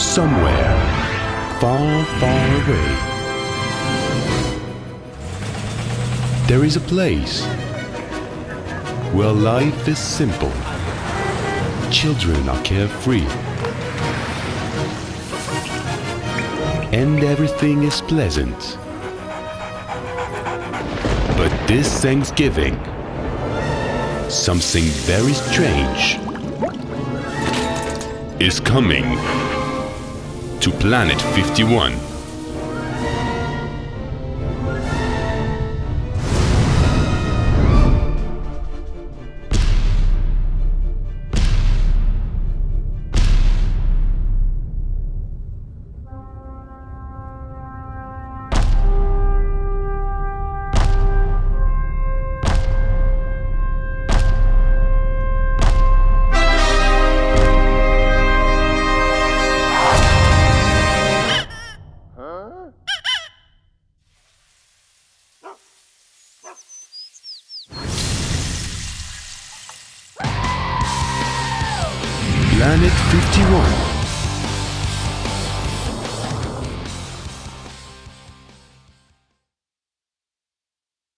somewhere far, far away, there is a place where life is simple, children are carefree, and everything is pleasant. But this Thanksgiving, something very strange is coming to Planet 51. Planet 51.